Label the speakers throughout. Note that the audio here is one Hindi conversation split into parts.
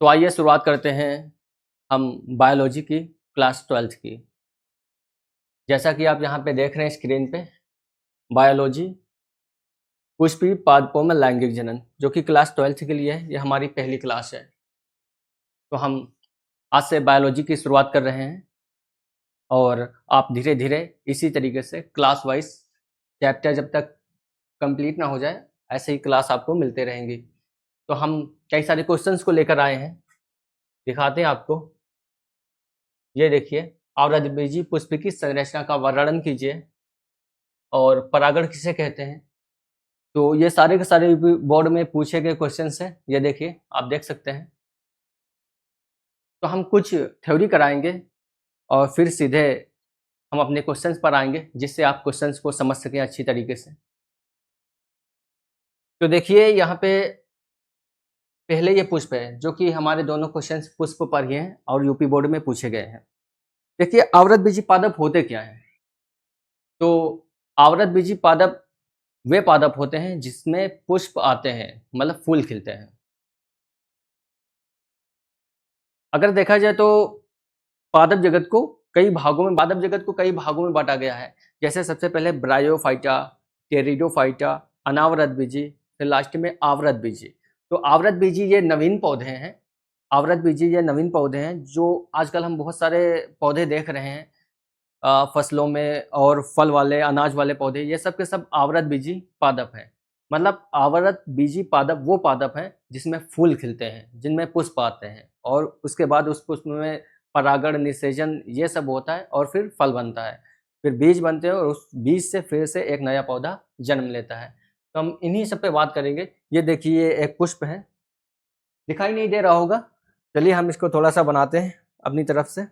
Speaker 1: तो आइए शुरुआत करते हैं हम बायोलॉजी की क्लास 12th की। जैसा कि आप यहाँ पे देख रहे हैं स्क्रीन पे, बायोलॉजी पुष्पी पादपों में लैंगिक जनन, जो कि क्लास 12th के लिए है। ये हमारी पहली क्लास है। तो हम आज से बायोलॉजी की शुरुआत कर रहे हैं और आप धीरे धीरे इसी तरीके से क्लास वाइज चैप्टर जब तक कंप्लीट ना हो जाए, ऐसे ही क्लास आपको मिलते रहेंगी। तो हम कई सारे क्वेश्चंस को लेकर आए हैं, दिखाते हैं आपको। ये देखिए, आवृतबीजी पुष्प की संरचना का वर्णन कीजिए और परागण किसे कहते हैं। तो ये सारे के सारे बोर्ड में पूछे गए क्वेश्चंस हैं। ये देखिए, आप देख सकते हैं। तो हम कुछ थ्योरी कराएंगे और फिर सीधे हम अपने क्वेश्चंस पर आएंगे, जिससे आप क्वेश्चंस को समझ सकें अच्छी तरीके से। तो देखिए, यहाँ पे पहले ये पुष्प है, जो कि हमारे दोनों क्वेश्चंस पुष्प पर ही हैं और यूपी बोर्ड में पूछे गए हैं। देखिए, आवृतबीजी पादप होते क्या हैं। तो आवृतबीजी पादप वे पादप होते हैं जिसमें पुष्प आते हैं, मतलब फूल खिलते हैं। अगर देखा जाए तो पादप जगत को कई भागों में बांटा गया है। जैसे सबसे पहले ब्रायोफाइटा, टेरिडोफाइटा, अनावृतबीजी, फिर लास्ट में आवृतबीजी। तो आवृतबीजी ये नवीन पौधे हैं। आवृतबीजी ये नवीन पौधे हैं जो आजकल हम बहुत सारे पौधे देख रहे हैं फसलों में, और फल वाले, अनाज वाले पौधे, ये सब के सब आवृतबीजी पादप हैं। मतलब आवृतबीजी पादप वो पादप हैं जिसमें फूल खिलते हैं, जिनमें पुष्प आते हैं, और उसके बाद उस पुष्प में परागण, निषेचन ये सब होता है और फिर फल बनता है, फिर बीज बनते हैं और उस बीज से फिर से एक नया पौधा जन्म लेता है। तो हम इन्हीं सब पे बात करेंगे। ये देखिए, एक पुष्प है, दिखाई नहीं दे रहा होगा। चलिए हम इसको थोड़ा सा बनाते हैं अपनी तरफ से।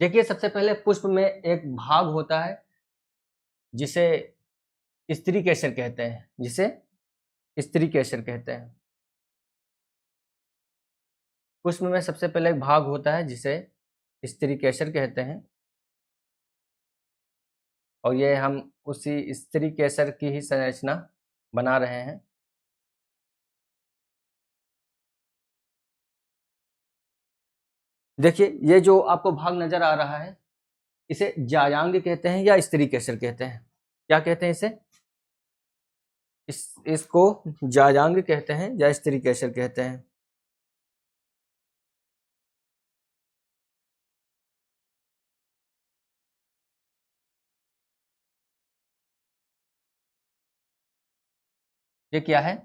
Speaker 1: देखिए, सबसे पहले पुष्प में एक भाग होता है जिसे स्त्री केसर कहते हैं, जिसे स्त्री केसर कहते हैं। पुष्प में सबसे पहले एक भाग होता है जिसे स्त्री केसर कहते हैं, और ये हम उसी स्त्री केसर की ही संरचना बना रहे हैं। देखिए, ये जो आपको भाग नजर आ रहा है, इसे जायांग कहते हैं या स्त्री केसर कहते हैं। क्या कहते हैं इसे? इसको जायांग कहते हैं या स्त्री केसर कहते हैं। ये क्या है?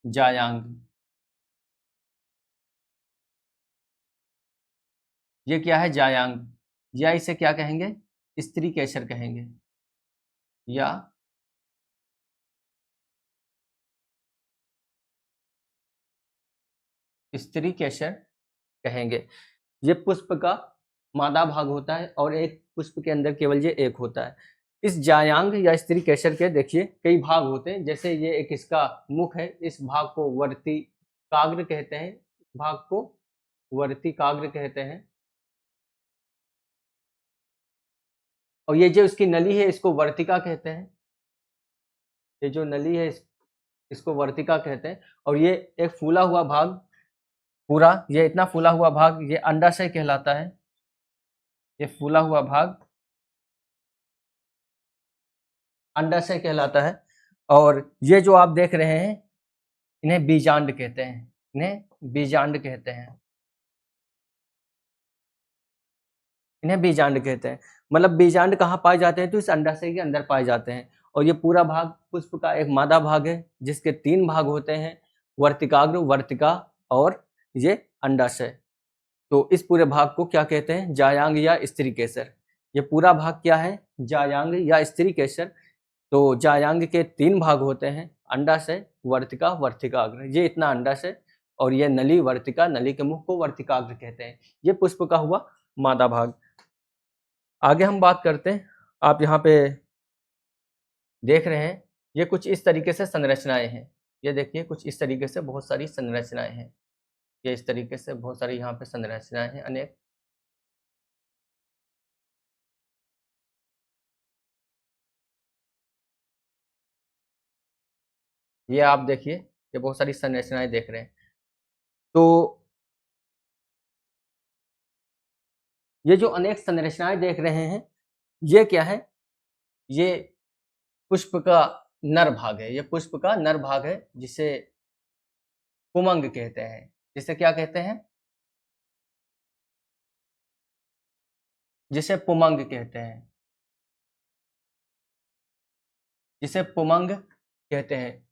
Speaker 1: जायांग। ये क्या है? जायांग। या इसे क्या कहेंगे? स्त्री केसर कहेंगे, या स्त्री केसर कहेंगे। ये पुष्प का मादा भाग होता है और एक पुष्प के अंदर केवल ये एक होता है। इस जायांग या स्त्री केसर के देखिए कई भाग होते हैं। जैसे ये एक इसका मुख है, इस भाग को वर्तिकाग्र कहते हैं, भाग को वर्तिकाग्र कहते हैं। और ये जो इसकी नली है, इसको वर्तिका कहते हैं। ये जो नली है, इसको वर्तिका कहते हैं। और ये एक फूला हुआ भाग, पूरा ये इतना फूला हुआ भाग, ये अंडाशय कहलाता है। ये फूला हुआ भाग अंडाशय कहलाता है। और ये जो आप देख रहे हैं, इन्हें बीजांड कहते हैं। इन्हें बीजांड कहते हैं। इन्हें बीजांड कहते हैं। मतलब बीजांड कहाँ पाए जाते हैं? तो इस अंडाशय के अंदर पाए जाते हैं। और ये पूरा भाग पुष्प का एक मादा भाग है, जिसके 3 भाग होते हैं, वर्तिकाग्र, वर्तिका और ये अंडाशय। तो इस पूरे भाग को क्या कहते हैं? जायांग या स्त्री केसर। ये पूरा भाग क्या है? जायांग या स्त्री केसर। तो जायांग के 3 भाग होते हैं, अंडाशय, वर्तिका, वर्तिकाग्र। ये इतना अंडाशय, और ये नली वर्तिका, नली के मुख को वर्तिकाग्र कहते हैं। ये पुष्प का हुआ मादा भाग। आगे हम बात करते हैं। आप यहाँ पे देख रहे हैं, ये कुछ इस तरीके से संरचनाएं हैं। ये देखिए, कुछ इस तरीके से बहुत सारी संरचनाएं हैं। ये इस तरीके से बहुत सारी यहाँ पे संरचनाएं हैं, अनेक। ये आप देखिए, ये बहुत सारी संरचनाएं देख रहे हैं। तो ये जो अनेक संरचनाएं देख रहे हैं, ये क्या है? ये पुष्प का नर भाग है। ये पुष्प का नर भाग है, जिसे पुमंग कहते हैं। जिसे क्या कहते हैं? जिसे पुमंग कहते हैं। जिसे पुमंग कहते हैं।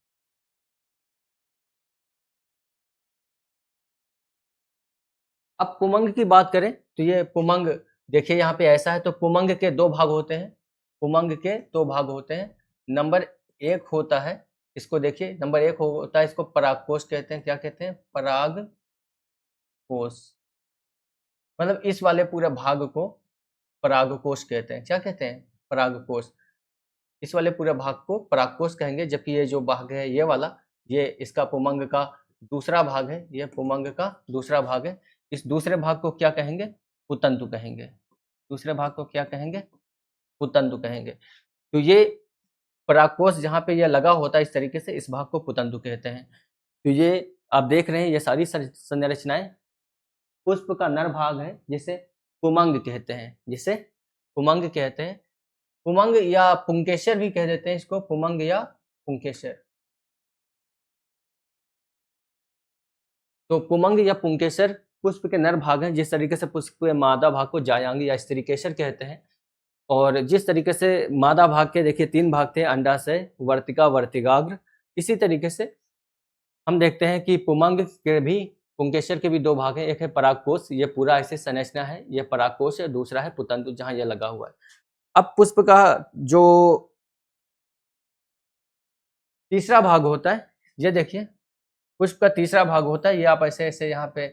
Speaker 1: अब पुमंग की बात करें तो ये पुमंग, देखिए यहाँ पे ऐसा है, तो पुमंग के दो भाग होते हैं। पुमंग के दो भाग होते हैं। नंबर एक होता है, इसको देखिए, नंबर एक होता है, इसको परागकोश कहते हैं। क्या कहते हैं? परागकोश। मतलब इस वाले पूरे भाग को परागकोश कहते हैं। क्या कहते हैं? परागकोश। इस वाले पूरे भाग को परागकोश कहेंगे, जबकि ये जो भाग है ये वाला, ये इसका पुमंग का दूसरा भाग है। ये पुमंग का दूसरा भाग है। इस दूसरे भाग को क्या कहेंगे? पुतंतु कहेंगे। दूसरे भाग को क्या कहेंगे? पुतंतु कहेंगे। तो ये परागकोश जहाँ पे ये लगा होता है इस तरीके से, इस भाग को पुतंतु कहते हैं। तो ये आप देख रहे हैं, ये सारी संरचनाएं पुष्प का नर भाग है, जिसे पुमंग कहते हैं। जिसे पुमंग कहते हैं। पुमंग या पुंकेसर भी कह देते हैं इसको, पुमंग या पुंकेसर। तो पुमंग या पुंकेसर पुष्प के नर भाग हैं। जिस तरीके से पुष्प के मादा भाग को जायांग या स्त्रीकेसर कहते हैं। और जिस तरीके से मादा भाग के देखिए तीन भाग थे, अंडाशय, वर्तिका, वर्तिकाग्र। इसी तरीके से हम देखते हैं कि पुमंग के भी, पुंकेसर के भी दो भाग हैं। एक है परागकोश, ये पूरा ऐसे संरचना है, ये परागकोश है। दूसरा है पुतंतु, जहां ये लगा हुआ है। अब पुष्प का जो तीसरा भाग होता है, ये देखिए, पुष्प का तीसरा भाग होता है। ये आप ऐसे ऐसे यहाँ पे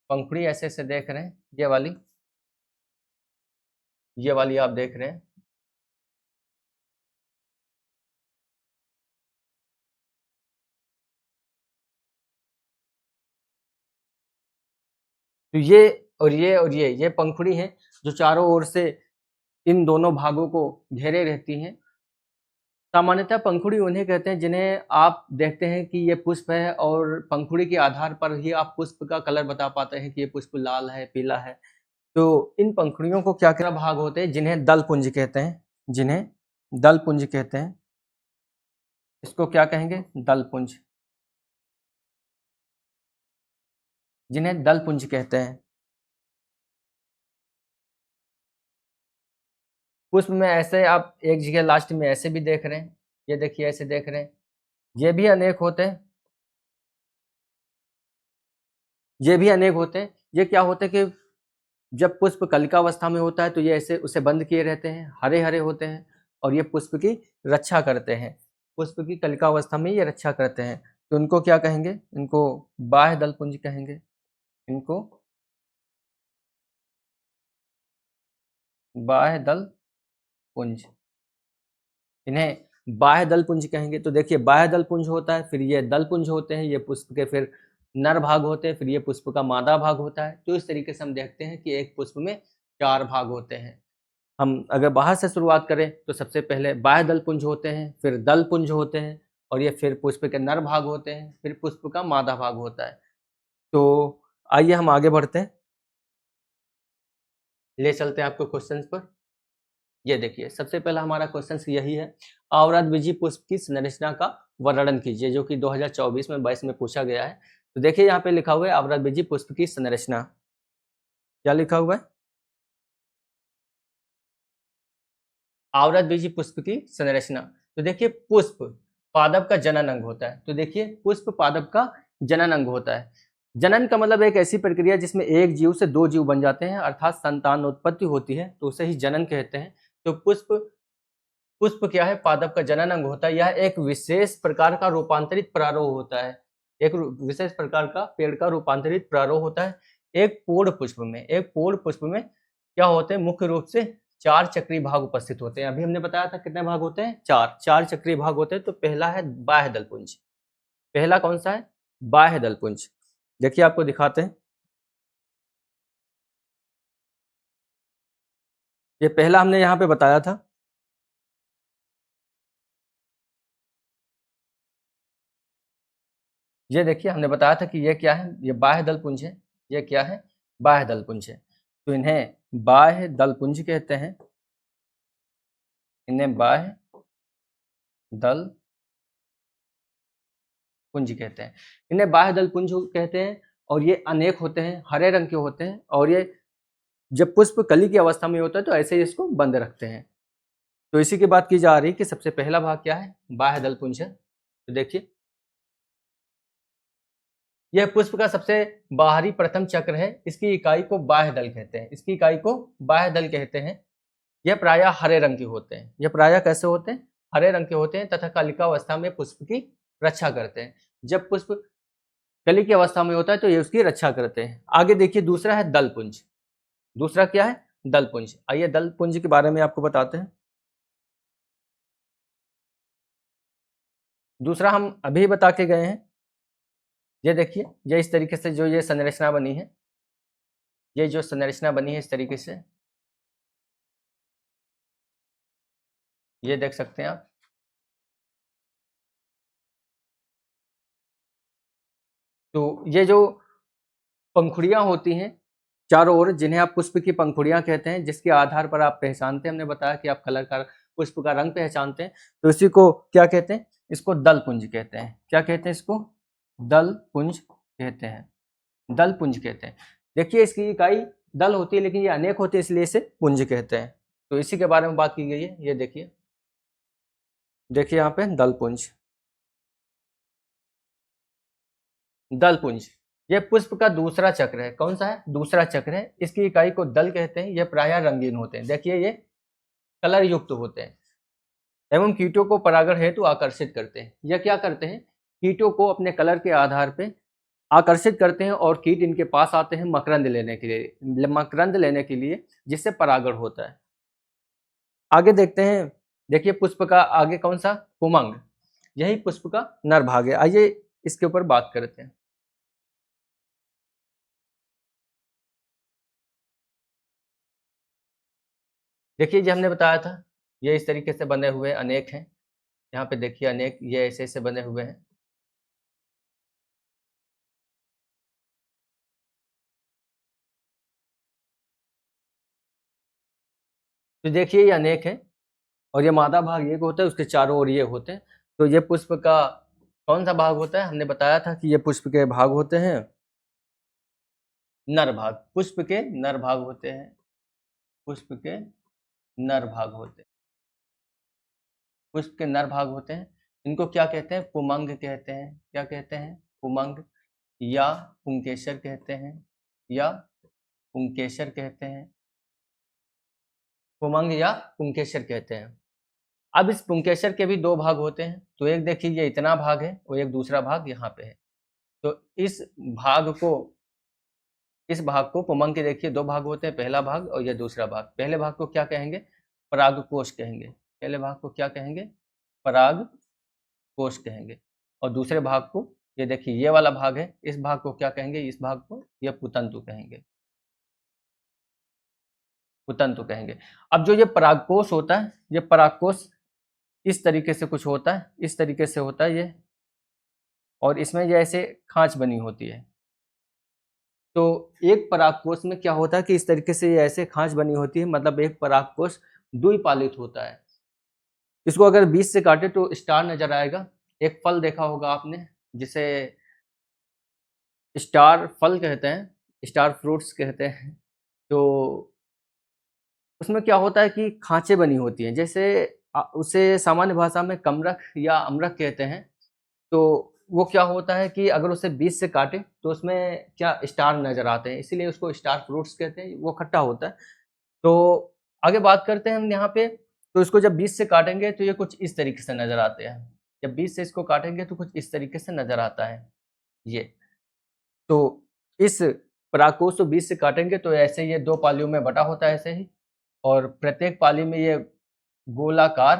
Speaker 1: पंखुड़ी ऐसे ऐसे देख रहे हैं, ये वाली आप देख रहे हैं। तो ये और ये और ये पंखुड़ी हैं, जो चारों ओर से इन दोनों भागों को घेरे रहती हैं। सामान्यतः पंखुड़ी उन्हें कहते हैं जिन्हें आप देखते हैं कि ये पुष्प है, और पंखुड़ी के आधार पर ही आप पुष्प का कलर बता पाते हैं कि ये पुष्प लाल है, पीला है। तो इन पंखुड़ियों को क्या क्या भाग होते हैं, जिन्हें दल पुंज कहते हैं। जिन्हें दल पुंज कहते हैं। इसको क्या कहेंगे? दल पुंज। जिन्हें दल पुंज कहते हैं। पुष्प में ऐसे आप एक जगह लास्ट में ऐसे भी देख रहे हैं, ये देखिए ऐसे देख रहे हैं। ये भी अनेक होते हैं। ये भी अनेक होते हैं। ये क्या होते हैं कि जब पुष्प कलिकावस्था में होता है तो ये ऐसे उसे बंद किए रहते हैं, हरे हरे होते हैं, और ये पुष्प की रक्षा करते हैं। पुष्प की कलिकावस्था में ये रक्षा करते हैं। तो इनको क्या कहेंगे? इनको बाह्य दल पुंज कहेंगे। इनको बाह्य दल पुंज, इन्हें बाह्य दल पुंज कहेंगे। तो देखिए, बाह्य दल पुंज होता है, फिर ये दल पुंज होते हैं, ये पुष्प के फिर नर भाग होते हैं, फिर ये पुष्प का मादा भाग होता है। तो इस तरीके से हम देखते हैं कि एक पुष्प में चार भाग होते हैं। हम अगर बाहर से शुरुआत करें तो सबसे पहले बाह्य दल पुंज होते हैं, फिर दल पुंज होते हैं, और ये फिर पुष्प के नर भाग होते हैं, फिर पुष्प का मादा भाग होता है। तो आइए हम आगे बढ़ते हैं, ले चलते हैं आपको क्वेश्चंस पर। ये देखिए, सबसे पहला हमारा क्वेश्चन यही है, आवृतबीजी पुष्प की संरचना का वर्णन कीजिए, जो कि 2024 में 22 में पूछा गया है। तो देखिए यहाँ पे लिखा हुआ है आवृतबीजी पुष्प की संरचना। क्या लिखा हुआ है? आवृतबीजी पुष्प की संरचना। तो देखिए, पुष्प पादप का जनन अंग होता है। तो देखिए, पुष्प पादप का जनन अंग होता है। जनन का मतलब एक ऐसी प्रक्रिया जिसमें एक जीव से दो जीव बन जाते हैं, अर्थात संतान उत्पत्ति होती है, तो उसे ही जनन कहते हैं। तो पुष्प पुष्प क्या है? पादप का जनन अंग होता है। यह एक विशेष प्रकार का रूपांतरित प्रारोह होता है। एक विशेष प्रकार का पेड़ का रूपांतरित प्रारोह होता है। एक पूर्ण पुष्प में क्या होते हैं? मुख्य रूप से चार चक्रीय भाग उपस्थित होते हैं। अभी हमने बताया था कितने भाग होते हैं? चार। चार चक्रीय भाग होते हैं। तो पहला है बाह्य दलपुंज। पहला कौन सा है? बाह्य दलपुंज। देखिए आपको दिखाते हैं। ये पहला हमने यहाँ पे बताया था। ये देखिए हमने बताया था कि ये क्या है, ये बाह्य दल पुंज है। ये क्या है, बाह्य दल पुंज है। तो इन्हें बाह्य दल पुंज कहते हैं, इन्हें बाह्य दल पुंज कहते हैं। इन्हें बाह्य दल पुंज कहते हैं और ये अनेक होते हैं, हरे रंग के होते हैं और ये जब पुष्प कली की अवस्था में होता है तो ऐसे ही इसको बंद रखते हैं। तो इसी की बात की जा रही है कि सबसे पहला भाग क्या है, बाह्य दल पुंज है। तो देखिए यह पुष्प का सबसे बाहरी प्रथम चक्र है, इसकी इकाई को बाह्य दल कहते हैं, इसकी इकाई को बाह्य दल कहते हैं। यह प्रायः हरे रंग के होते हैं। यह प्रायः कैसे होते हैं, हरे रंग के होते हैं तथा कलिकावस्था में पुष्प की रक्षा करते हैं। जब पुष्प कली की अवस्था में होता है तो ये उसकी रक्षा करते हैं। आगे देखिए दूसरा है दल पुंज। दूसरा क्या है, दल पुंज। आइए दल पुंज के बारे में आपको बताते हैं। दूसरा हम अभी बता के गए हैं। ये देखिए ये इस तरीके से जो ये संरचना बनी है, ये जो संरचना बनी है इस तरीके से, ये देख सकते हैं आप। तो ये जो पंखुड़ियां होती हैं चारों ओर, जिन्हें आप पुष्प की पंखुड़ियां कहते हैं, जिसके आधार पर आप पहचानते हैं, हमने बताया कि आप कलर का, पुष्प का रंग पहचानते हैं, तो इसी को क्या कहते हैं, इसको दल पुंज कहते हैं। क्या कहते हैं इसको, दल पुंज कहते हैं, दल पुंज कहते हैं। देखिए इसकी इकाई दल होती है लेकिन ये अनेक होते हैं इसलिए इसे पुंज कहते हैं। तो इसी के बारे में बात की गई है। ये देखिए, देखिए यहाँ पे दल पुंज, दल पुंज ये पुष्प का दूसरा चक्र है। कौन सा है, दूसरा चक्र है। इसकी इकाई को दल कहते हैं। ये प्रायः रंगीन होते हैं। देखिए ये कलर युक्त होते हैं एवं कीटों को परागण हेतु आकर्षित करते हैं। यह क्या करते हैं, कीटों को अपने कलर के आधार पे आकर्षित करते हैं और कीट इनके पास आते हैं मकरंद लेने के लिए, मकरंद लेने के लिए, जिससे परागण होता है। आगे देखते हैं, देखिए पुष्प का आगे कौन सा, पुमंग, यही पुष्प का नर भाग है। आइए इसके ऊपर बात करते हैं। देखिए जो हमने बताया था, ये इस तरीके से बने हुए अनेक हैं। यहाँ पे देखिए अनेक, ये ऐसे ऐसे बने हुए हैं। तो देखिए ये अनेक है और ये मादा भाग एक होता है, उसके चारों ओर ये होते हैं। तो ये पुष्प का कौन सा भाग होता है, हमने बताया था कि ये पुष्प के भाग होते हैं, नर भाग। पुष्प के नर भाग होते हैं, पुष्प के नर भाग होते हैं, पुष्प के नर भाग होते हैं। इनको क्या कहते हैं, पुमंग कहते हैं। क्या कहते हैं, पुमंग या पुंकेसर कहते हैं, या पुंकेसर कहते हैं, पुमंग या पुंकेसर कहते हैं। अब इस पुंकेसर के भी दो भाग होते हैं। तो एक देखिए ये इतना भाग है और एक दूसरा भाग यहाँ पे है। तो भाग को इस भाग को पुमंग के देखिए दो भाग होते हैं, पहला भाग और ये दूसरा भाग। पहले भाग को क्या कहेंगे, परागकोश कहेंगे। पहले भाग को क्या कहेंगे, परागकोश कहेंगे। और दूसरे भाग को, ये देखिए ये वाला भाग है, इस भाग को क्या कहेंगे, इस भाग को ये पुतंतु कहेंगे, पुतंतु कहेंगे। अब जो ये परागकोश होता है, ये परागकोश इस तरीके से कुछ होता है, इस तरीके से होता है ये, और इसमें ये ऐसे खांच बनी होती है। तो एक परागकोश में क्या होता है कि इस तरीके से ये ऐसे खांच बनी होती है, मतलब एक परागकोश द्विपालित होता है। इसको अगर बीच से काटे तो स्टार नजर आएगा। एक फल देखा होगा आपने जिसे स्टार फल कहते हैं, स्टार फ्रूट्स कहते हैं। तो उसमें क्या होता है कि खांचे बनी होती हैं, जैसे उसे सामान्य भाषा में कमरख या अमरख कहते हैं। तो वो क्या होता है कि अगर उसे बीच से काटे तो उसमें क्या स्टार नजर आते हैं, इसीलिए उसको स्टार फ्रूट्स कहते हैं। वो खट्टा होता है। तो आगे बात करते हैं हम यहाँ पे। तो इसको जब बीच से काटेंगे तो ये कुछ इस तरीके से नजर आते हैं। जब बीच से इसको काटेंगे तो कुछ इस तरीके से नजर आता है ये। तो इस परागकोश को बीच से काटेंगे तो ऐसे ये दो पालियों में बटा होता है ऐसे ही, और प्रत्येक पाली में ये गोलाकार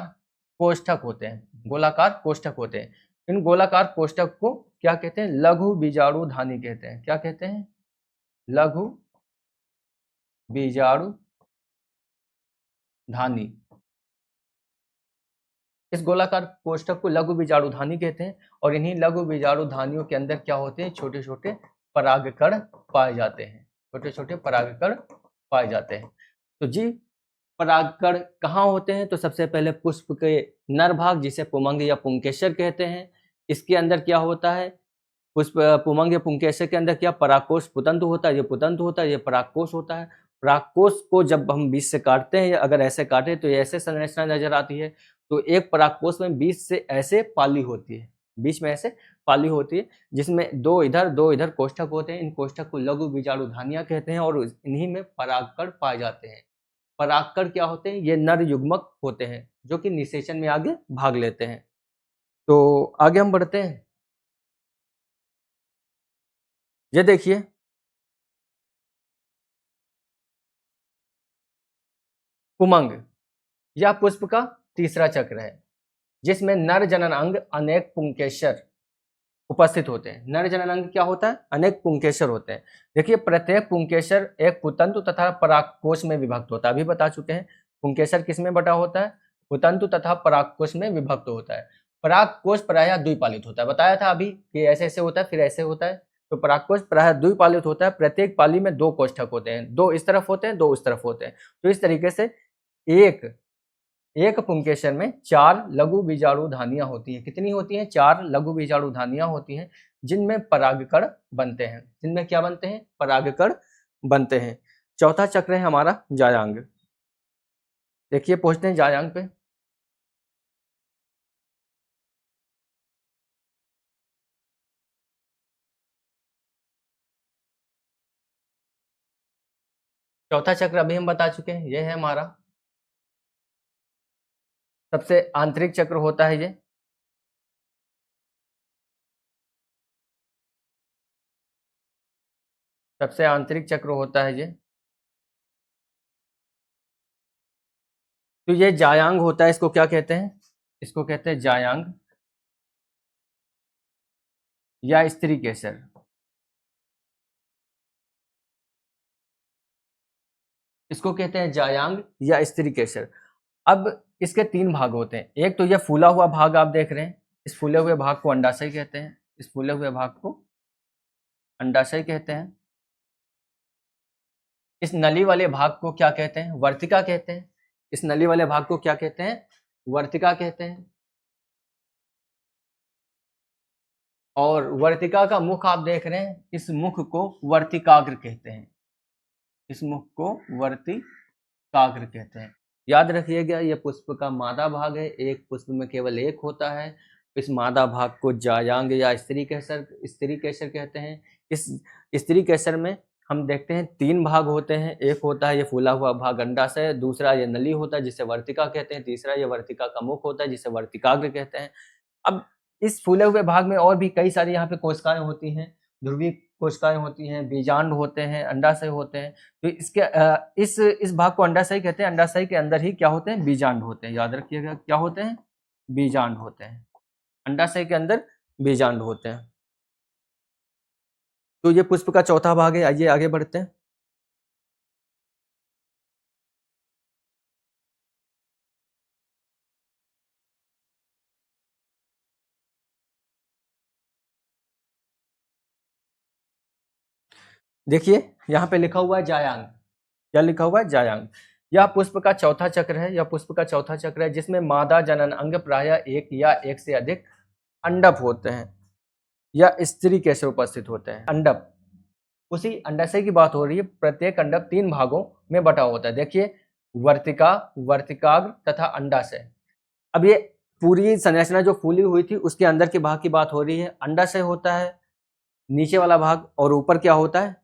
Speaker 1: कोष्ठक होते हैं, गोलाकार कोष्ठक होते हैं। इन गोलाकार कोष्ठक को क्या कहते हैं, लघु बीजाणु धानी कहते हैं। क्या कहते हैं, लघु बीजाणु धानी। इस गोलाकार कोष्ठक को लघु बीजाणुधानी कहते हैं और इन्हीं लघु बीजाणुधानियों के अंदर क्या होते हैं, छोटे छोटे परागकण पाए जाते हैं, छोटे छोटे परागकण पाए जाते हैं। तो जी परागकण कहाँ होते हैं, तो सबसे पहले पुष्प के नर भाग जिसे पुमंग या पुंकेसर कहते हैं, इसके अंदर क्या होता है, पुष्प पुमंग या पुंकेसर के अंदर क्या परागकोश पुतंतु होता है, ये पुतंतु होता है, ये परागकोश होता है। परागकोश को जब हम बीच से काटते हैं या अगर ऐसे काटे तो ये ऐसे संरचना नजर आती है। तो एक परागकोश में बीच से ऐसे पाली होती है, बीच में ऐसे पाली होती है जिसमें दो इधर कोष्ठक होते हैं। इन कोष्ठक को लघु बीजाणुधानियां कहते हैं और इन्हीं में परागकण पाए जाते हैं। परागकण क्या होते हैं, ये नर युग्मक होते हैं जो कि निषेचन में आगे भाग लेते हैं। तो आगे हम बढ़ते हैं। ये देखिए पुमंग यह पुष्प का तीसरा चक्र है जिसमें नर जनन अंग अनेक पुंकेसर उपस्थित होते हैं। नर जनन अंग क्या होता है, अनेक पुंकेसर होते हैं। देखिए प्रत्येक पुंकेसर एक पुतंतु तथा परागकोश में विभक्त होता है। अभी बता चुके हैं पुंकेसर किसमें बटा होता है, पुतंतु तथा परागकोश में विभक्त होता है। परागकोश प्रायः द्विपालित होता है, बताया था अभी कि ऐसे ऐसे होता है फिर ऐसे होता है। तो परागकोश प्रायः द्विपालित होता है, प्रत्येक पाली में दो कोष्ठक होते हैं, दो इस तरफ होते हैं दो उस तरफ होते हैं। तो इस तरीके से एक पुंकेसर में 4 लघु बीजाणुधानियां होती हैं। कितनी होती हैं, 4 लघु बीजाणुधानियां होती हैं जिनमें परागकण बनते हैं। जिनमें क्या बनते हैं, परागकण बनते हैं। चौथा चक्र है हमारा जायांग। देखिए पहुंचते हैं जायांग पे। चौथा चक्र अभी हम बता चुके हैं, ये है हमारा सबसे आंतरिक चक्र होता है। ये सबसे आंतरिक चक्र होता है ये। तो ये जायांग होता है, इसको क्या कहते हैं, इसको कहते हैं जायांग या स्त्री केसर। इसको कहते हैं जायांग या स्त्री केसर। अब इसके 3 भाग होते हैं। एक तो ये फूला हुआ भाग आप देख रहे हैं, इस फूले हुए भाग को अंडाशय कहते हैं, इस फूले हुए भाग को अंडाशय कहते हैं। इस नली वाले भाग को क्या कहते हैं, वर्तिका कहते हैं। इस नली वाले भाग को क्या कहते हैं, वर्तिका कहते हैं। और वर्तिका का मुख आप देख रहे हैं, इस मुख को वर्तिकाग्र कहते हैं, इस मुख को वर्तिकाग्र कहते हैं। याद रखिएगा ये पुष्प का मादा भाग है, एक पुष्प में केवल एक होता है। इस मादा भाग को जायांग या स्त्री केसर कहते हैं। इस स्त्री केसर में हम देखते हैं 3 भाग होते हैं। एक होता है ये फूला हुआ भाग अंडाशय, दूसरा ये नली होता है जिसे वर्तिका कहते हैं, तीसरा ये वर्तिका का मुख होता है जिसे वर्तिकाग्र कहते हैं। अब इस फूले हुए भाग में और भी कई सारी यहाँ पे कोशिकाएं होती हैं, ध्रुवीय कोशिकाएं होती हैं, बीजांड होते हैं, अंडाशय होते हैं। तो इसके इस भाग को अंडाशय कहते हैं। अंडाशय के अंदर ही क्या होते हैं, बीजांड होते हैं। याद रखिएगा क्या होते हैं, बीजांड होते हैं। अंडाशय के अंदर बीजांड होते हैं। तो ये पुष्प का चौथा भाग है। आइए आगे बढ़ते हैं। देखिए यहाँ पे लिखा हुआ है जायांग। क्या लिखा हुआ है, जायांग। यह पुष्प का चौथा चक्र है, यह पुष्प का चौथा चक्र है जिसमें मादा जनन अंग प्रायः एक या एक से अधिक अंडप होते हैं या स्त्री केसर उपस्थित होते हैं। अंडप, उसी अंडाशय की बात हो रही है। प्रत्येक अंडप 3 भागों में बटा होता है। देखिए वर्तिका, वर्तिकाग्र तथा अंडाशय। अब ये पूरी संरचना जो फूली हुई थी उसके अंदर के भाग की बात हो रही है। अंडाशय होता है नीचे वाला भाग और ऊपर क्या होता है,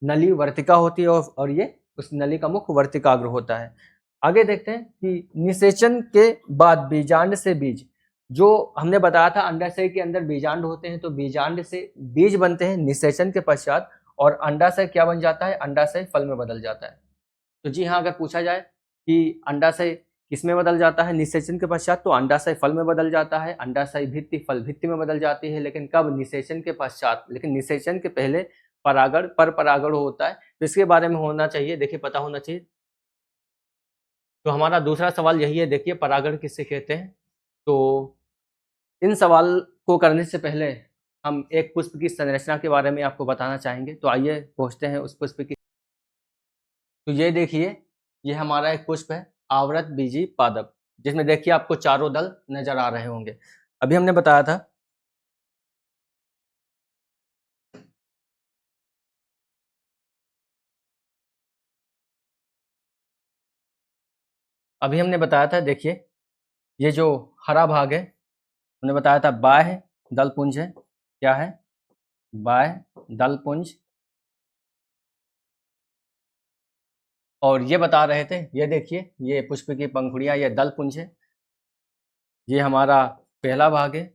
Speaker 1: नली वर्तिका होती है और ये उस नली का मुख वर्तिकाग्र होता है। आगे देखते हैं कि निषेचन के बाद बीजांड से बीज, जो हमने बताया था अंडाशय के अंदर बीजांड होते हैं, तो बीजांड से बीज बनते हैं निषेचन के पश्चात और अंडाशय क्या बन जाता है, अंडाशय फल में बदल जाता है। तो जी हाँ, अगर पूछा जाए कि अंडाशय किस में बदल जाता है निषेचन के पश्चात, तो अंडाशय फल में बदल जाता है, अंडाशय भित्ति फल भित्ति में बदल जाती है। लेकिन कब, निषेचन के पश्चात। लेकिन निषेचन के पहले परागण पर परागण होता है, तो इसके बारे में होना चाहिए, देखिए पता होना चाहिए। तो हमारा दूसरा सवाल यही है, देखिए परागण किससे कहते हैं, तो इन सवाल को करने से पहले हम एक पुष्प की संरचना के बारे में आपको बताना चाहेंगे। तो आइए पहुँचते हैं उस पुष्प की। तो ये देखिए, ये हमारा एक पुष्प है, आवृत बीजी पादप, जिसमें देखिए आपको चारों दल नजर आ रहे होंगे। अभी हमने बताया था देखिए, ये जो हरा भाग है, हमने बताया था बाह्य दल पुंज है। क्या है? बाह्य दल पुंज। और ये बता रहे थे, ये देखिए, ये पुष्प की पंखुड़ियां, ये दल पुंज है। ये हमारा पहला भाग है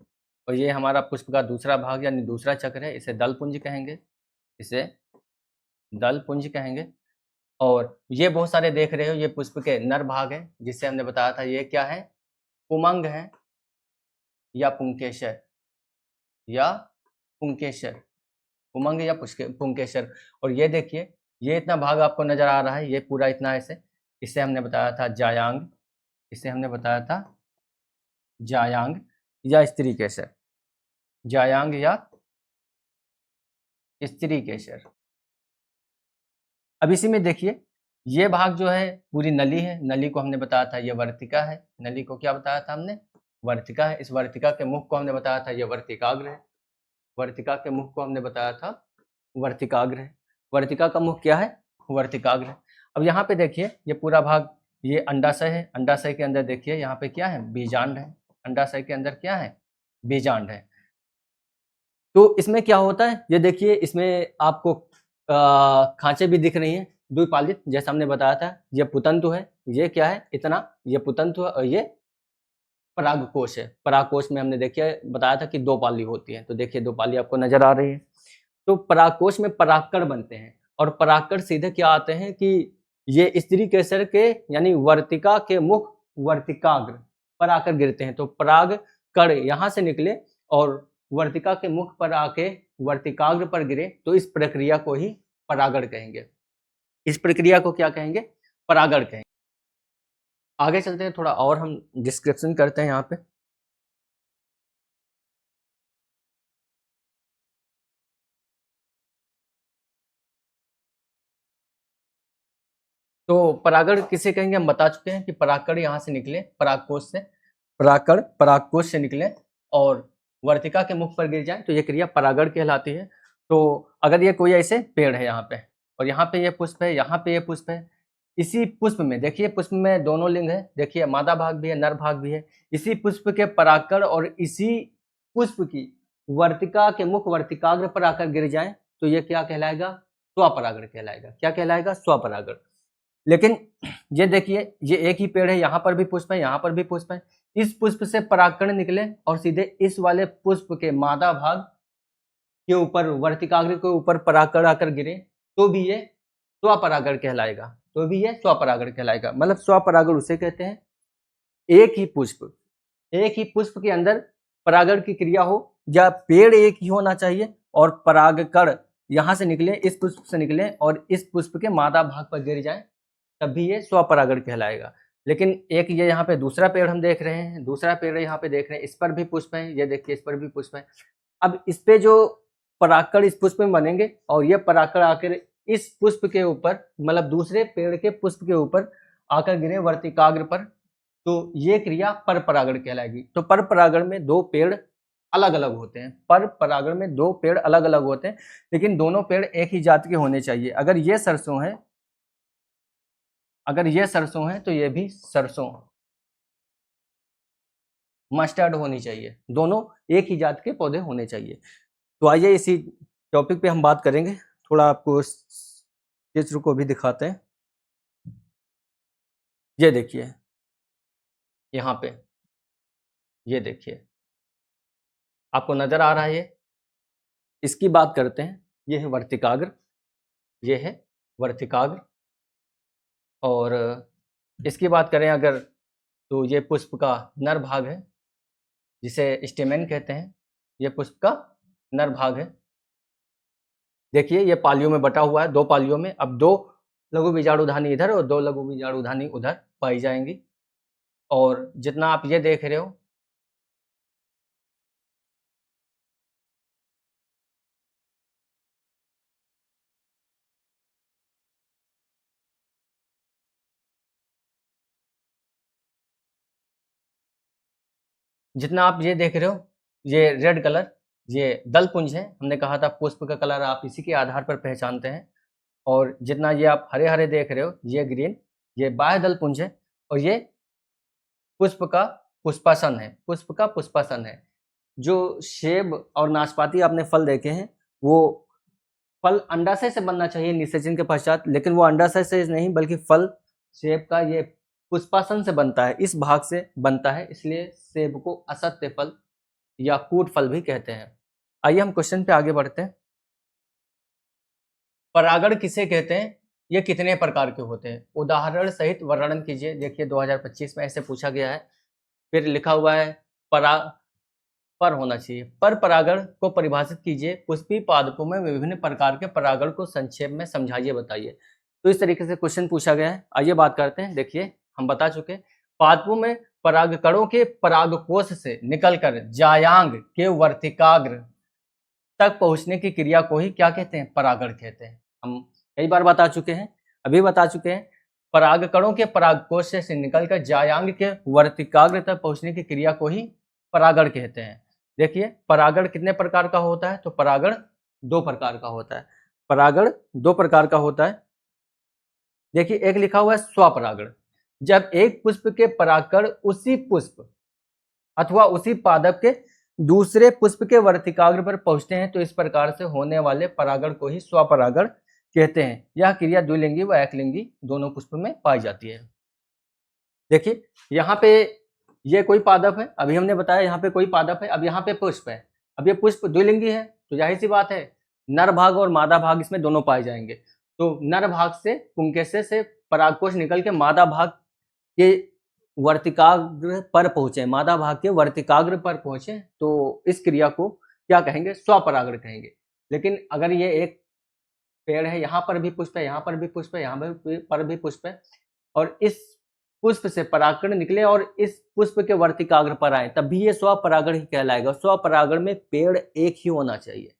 Speaker 1: और ये हमारा पुष्प का दूसरा भाग यानी दूसरा चक्र है। इसे दल पुंज कहेंगे, इसे दल पुंज कहेंगे। और ये बहुत सारे देख रहे हो, ये पुष्प के नर भाग है, जिससे हमने बताया था ये क्या है? पुमंग है या पुंकेसर, या पुंकेसर, उमंग या पुंकेसर। और ये देखिए, ये इतना भाग आपको नजर आ रहा है, ये पूरा इतना ऐसे, इसे हमने बताया था जायांग, इसे हमने बताया था जायांग या स्त्री केसर, जायांग या स्त्री केसर। अब इसी में देखिए, ये भाग जो है पूरी नली है, नली को हमने बताया था ये वर्तिका है, नली को क्या बताया था हमने? वर्तिका है। इस वर्तिका के मुख को हमने बताया था ये वर्तिकाग्र है, वर्तिका के मुख को हमने बताया था वर्तिकाग्र है। वर्तिका का मुख क्या है? वर्तिकाग्र है। अब यहाँ पे देखिए, ये पूरा भाग ये अंडाशय है, अंडाशय के अंदर देखिए यहाँ पे क्या है? बीजांड है। अंडाशय के अंदर क्या है? बीजांड है। तो इसमें क्या होता है? ये देखिए, इसमें आपको खांचे भी दिख रही हैं, द्विपालित, जैसा हमने बताया था। ये पुतंतु है, ये क्या है? इतना, ये पुतंतु है और ये परागकोश है। परागकोश में हमने देखिए बताया था कि दो पाली होती है। तो देखिए दो पाली आपको नजर आ रही है। तो परागकोश में परागकण बनते हैं और परागकण सीधे क्या आते हैं कि ये स्त्री केसर के यानी वर्तिका के मुख वर्तिकाग्र पर आकर गिरते हैं। तो पराग कण यहाँ से निकले और वर्तिका के मुख पर आके वर्तिकाग्र पर गिरे, तो इस प्रक्रिया को ही परागण कहेंगे। इस प्रक्रिया को क्या कहेंगे? परागण कहेंगे। आगे चलते हैं, थोड़ा और हम डिस्क्रिप्शन करते हैं यहाँ पे। तो परागण किसे कहेंगे हम बता चुके हैं कि परागकण यहाँ से निकले, परागकोश से, परागकण परागकोश से निकले और वर्तिका के मुख पर गिर जाए, तो ये क्रिया परागण कहलाती है। तो अगर ये कोई ऐसे पेड़ है यहाँ पे और यहाँ पे ये पुष्प है, यहाँ पे ये पुष्प है, इसी पुष्प में देखिए, पुष्प में दोनों लिंग है, देखिए मादा भाग भी है, नर भाग भी है। इसी पुष्प के परागकण और इसी पुष्प की वर्तिका के मुख वर्तिकाग्र पर आकर गिर जाए, तो ये क्या कहलाएगा? स्वपरागण कहलाएगा। क्या कहलाएगा? स्वपरागण। लेकिन ये देखिए, ये एक ही पेड़ है, यहाँ पर भी पुष्प है, यहाँ पर भी पुष्प है। इस पुष्प से परागकण निकले और सीधे इस वाले पुष्प के मादा भाग के ऊपर वर्तिकाग्र के ऊपर परागकण आकर गिरे, तो भी ये स्वपरागण कहलाएगा। तो भी ये स्वपरागण कहलाएगा। मतलब स्वपरागण उसे कहते हैं एक ही पुष्प के अंदर परागण की क्रिया हो, या पेड़ एक ही होना चाहिए और परागकण यहाँ से निकले, इस पुष्प से निकले और इस पुष्प के मादा भाग पर गिर जाए, तब भी ये स्वपरागण कहलाएगा। लेकिन एक ये यहाँ पे दूसरा पेड़ हम देख रहे हैं, दूसरा पेड़ यहाँ पे देख रहे हैं, इस पर भी पुष्प है, ये देखिए इस पर भी पुष्प है। अब इस पे जो परागकण इस पुष्प में बनेंगे और ये परागकण आकर इस पुष्प के ऊपर, मतलब दूसरे पेड़ के पुष्प के ऊपर आकर गिरे वर्तिकाग्र पर, तो ये क्रिया पर परागण कहलाएगी। तो पर परागण में दो पेड़ अलग अलग होते हैं, पर परागण में दो पेड़ अलग अलग होते हैं, लेकिन दोनों पेड़ एक ही जाति के होने चाहिए। अगर ये सरसों है, अगर ये सरसों है, तो ये भी सरसों मस्टर्ड होनी चाहिए, दोनों एक ही जात के पौधे होने चाहिए। तो आइए इसी टॉपिक पे हम बात करेंगे। थोड़ा आपको चित्र को भी दिखाते हैं। ये देखिए यहाँ पे, ये देखिए आपको नजर आ रहा है, ये इसकी बात करते हैं। ये है वर्तिकाग्र, ये है वर्तिकाग्र। और इसकी बात करें अगर, तो ये पुष्प का नर भाग है, जिसे स्टेमेन कहते हैं। ये पुष्प का नर भाग है। देखिए ये पालियों में बटा हुआ है, दो पालियों में। अब दो लघु बीजाणुधानी इधर और दो लघु बीजाणुधानी उधर पाई जाएंगी। और जितना आप ये देख रहे हो, जितना आप ये देख रहे हो, ये रेड कलर, ये दल पुंज है। हमने कहा था पुष्प का कलर आप इसी के आधार पर पहचानते हैं। और जितना ये आप हरे-हरे देख रहे हो, ये ग्रीन, ये बाह्य दल पुंज है। और ये पुष्प का पुष्पासन है, पुष्प का पुष्पासन है। जो सेब और नाशपाती आपने फल देखे हैं, वो फल अंडाशय से बनना चाहिए निषेचन के पश्चात, लेकिन वो अंडाशय से नहीं बल्कि फल सेब का ये पुष्पासन से बनता है, इस भाग से बनता है, इसलिए सेब को असत्य फल या कूट फल भी कहते हैं। आइए हम क्वेश्चन पे आगे बढ़ते हैं। परागण किसे कहते हैं? ये कितने प्रकार के होते हैं? उदाहरण सहित वर्णन कीजिए। देखिए 2025 में ऐसे पूछा गया है। फिर लिखा हुआ है पर होना चाहिए। पर परागण को परिभाषित कीजिए। पुष्पीय पादपों में विभिन्न प्रकार के परागण को संक्षेप में समझाइए, बताइए। तो इस तरीके से क्वेश्चन पूछा गया है। आइए बात करते हैं। देखिए हम बता चुके, पादपों में परागकणों के परागकोश से निकलकर जायांग के वर्तिकाग्र तक पहुंचने की क्रिया को ही क्या कहते हैं? परागण कहते हैं। हम कई बार बता चुके हैं, अभी बता चुके हैं। परागकणों के परागकोश से निकलकर जायांग के वर्तिकाग्र तक पहुंचने की क्रिया को ही परागण कहते हैं। देखिए परागण कितने प्रकार का होता है? तो परागण 2 प्रकार का होता है। परागण 2 प्रकार का होता है। देखिए एक लिखा हुआ है स्वपरागण। जब एक पुष्प के परागकण उसी पुष्प अथवा उसी पादप के दूसरे पुष्प के वर्तिकाग्र पर पहुंचते हैं तो इस प्रकार से होने वाले परागण को ही स्वपरागण कहते हैं। यह क्रिया द्विलिंगी व एकलिंगी दोनों पुष्प में पाई जाती है। देखिए यहाँ पे ये कोई पादप है, अभी हमने बताया यहाँ पे कोई पादप है, अब यहाँ पे पुष्प है। अब ये पुष्प द्विलिंगी है तो जाहिर सी बात है नर भाग और मादा भाग इसमें दोनों पाए जाएंगे। तो नर भाग से पुंकेसर से परागकोश निकल के मादा भाग के वर्तिकाग्र पर पहुंचे, मादा भाग के वर्तिकाग्र पर पहुंचे तो इस क्रिया को क्या कहेंगे? स्वपरागण कहेंगे। लेकिन अगर ये एक पेड़ है, यहाँ पर भी पुष्प है, यहाँ पर भी पुष्प है, यहाँ पर भी पुष्प है और इस पुष्प से परागकण निकले और इस पुष्प के वर्तिकाग्र पर आए तब भी ये स्वपरागण ही कहलाएगा। स्वपरागण में पेड़ एक ही होना चाहिए,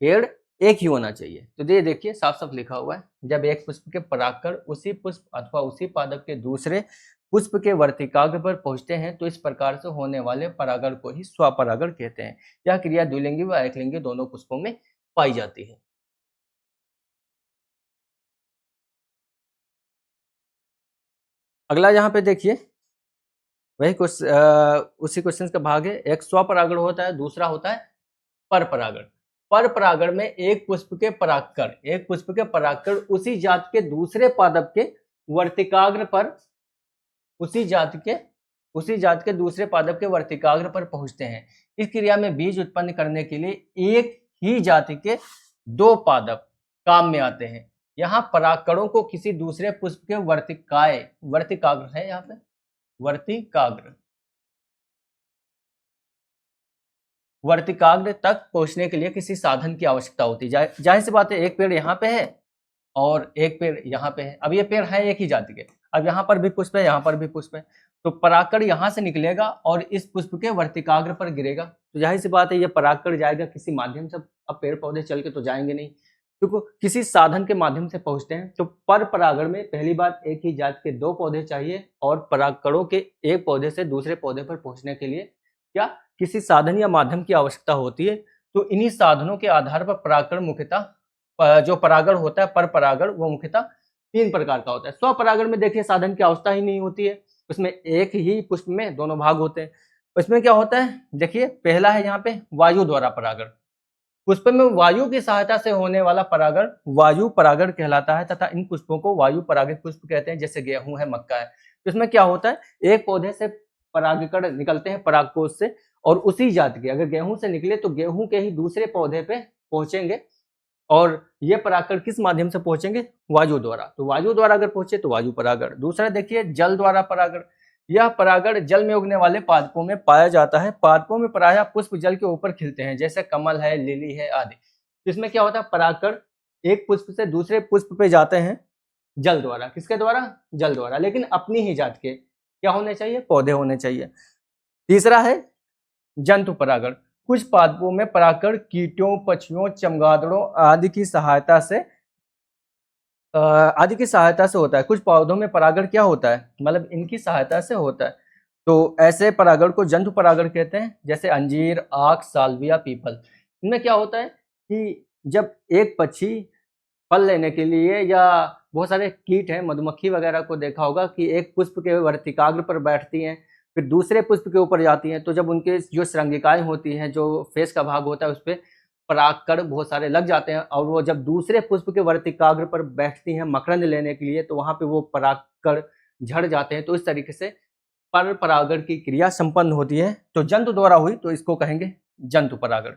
Speaker 1: पेड़ एक ही होना चाहिए। तो ये देखिए साफ साफ लिखा हुआ है, जब एक पुष्प के परागकण उसी पुष्प अथवा उसी पादप के दूसरे पुष्प के वर्तिकाग्र पर पहुंचते हैं तो इस प्रकार से होने वाले परागण को ही स्वपरागण कहते हैं। यह क्रिया द्विलिंगी व एकलिंगी दोनों पुष्पों में पाई जाती है। अगला यहाँ पे देखिए वही उसी क्वेश्चन का भाग है। एक स्वपरागण होता है, दूसरा होता है पर परागण। पर परागण में एक पुष्प के परागकण उसी जात के दूसरे पादप के वर्तिकाग्र पर उसी जात के दूसरे पादप के वर्तिकाग्र पर पहुंचते हैं। इस क्रिया में बीज उत्पन्न करने के लिए एक ही जाति के 2 पादप काम में आते हैं। यहाँ परागकणों को किसी दूसरे पुष्प के वर्तिकाग्र है, यहाँ पे वर्तिकाग्र तक पहुंचने के लिए किसी साधन की आवश्यकता होती है। जाहिर सी बात है एक पेड़ यहाँ पे है और एक पेड़ यहाँ पे है। अब ये पेड़ है एक ही जाति के, अब यहाँ पर भी पुष्प है, यहाँ पर भी पुष्प है, तो परागकण यहाँ से निकलेगा और इस पुष्प के वर्तिकाग्र पर गिरेगा। तो जाहिर सी बात है ये परागकण जाएगा किसी माध्यम से। अब पेड़ पौधे चल के तो जाएंगे नहीं, क्योंकि किसी साधन के माध्यम से पहुंचते हैं। तो पर परागण में पहली बात एक ही जात के 2 पौधे चाहिए और परागकणों के एक पौधे से दूसरे पौधे पर पहुंचने के लिए क्या किसी साधन या माध्यम की आवश्यकता होती है। तो इन्हीं साधनों के आधार पर परागकण मुख्यतः जो परागण होता है पर परागण वो मुख्यतः 3 प्रकार का होता है। स्वपरागण में देखिए साधन की आवश्यकता ही नहीं होती है, उसमें एक ही पुष्प में दोनों भाग होते हैं। उसमें क्या होता है देखिए, पहला है यहाँ पे वायु द्वारा परागण। पुष्प में वायु की सहायता से होने वाला परागण वायु परागण कहलाता है तथा इन पुष्पों को वायु परागित पुष्प कहते हैं, जैसे गेहूं है, मक्का है। तो इसमें क्या होता है एक पौधे से परागकण निकलते हैं परागकोश से और उसी जाति के, अगर गेहूं से निकले तो गेहूं के ही दूसरे पौधे पे पहुंचेंगे और ये परागकण किस माध्यम से पहुंचेंगे? वायु द्वारा। तो वायु द्वारा अगर पहुंचे तो वायु परागण। दूसरा देखिए जल द्वारा परागण। यह परागण जल में उगने वाले पादपों में पाया जाता है। पादपों में प्रायः पुष्प जल के ऊपर खिलते हैं, जैसे कमल है, लिली है आदि। इसमें क्या होता है परागकण एक पुष्प से दूसरे पुष्प पे जाते हैं जल द्वारा। किसके द्वारा? जल द्वारा, लेकिन अपनी ही जात के क्या होने चाहिए? पौधे होने चाहिए। तीसरा है जंतु परागण। कुछ पादपों में परागकण कीटों, पक्षियों, चमगादड़ों आदि की सहायता से होता है। कुछ पौधों में परागण क्या होता है? मतलब इनकी सहायता से होता है। तो ऐसे परागण को जंतु परागण कहते हैं, जैसे अंजीर, आक, साल्विया, पीपल। इनमें क्या होता है कि जब एक पक्षी फल लेने के लिए, या बहुत सारे कीट हैं, मधुमक्खी वगैरह को देखा होगा कि एक पुष्प के वर्तिकाग्र पर बैठती हैं, फिर दूसरे पुष्प के ऊपर जाती हैं, तो जब उनके जो श्रृंगिकाएं होती हैं, जो फेस का भाग होता है, उस पर परागकण बहुत सारे लग जाते हैं, और वो जब दूसरे पुष्प के वर्तिकाग्र पर बैठती हैं मकरंद लेने के लिए, तो वहां पे वो परागकण झड़ जाते हैं। तो इस तरीके से पर परागण की क्रिया संपन्न होती है। तो जंतु द्वारा हुई तो इसको कहेंगे जंतु परागण,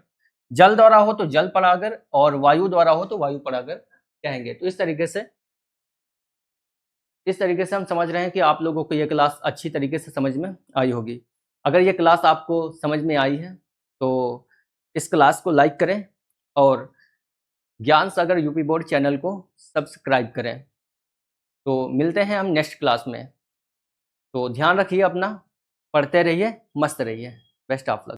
Speaker 1: जल द्वारा हो तो जल परागण, और वायु द्वारा हो तो वायु परागण कहेंगे। तो इस तरीके से हम समझ रहे हैं कि आप लोगों को ये क्लास अच्छी तरीके से समझ में आई होगी। अगर ये क्लास आपको समझ में आई है तो इस क्लास को लाइक करें, और ज्ञान सागर यूपी बोर्ड चैनल को सब्सक्राइब करें। तो मिलते हैं हम नेक्स्ट क्लास में। तो ध्यान रखिए अपना, पढ़ते रहिए, मस्त रहिए। Best of luck.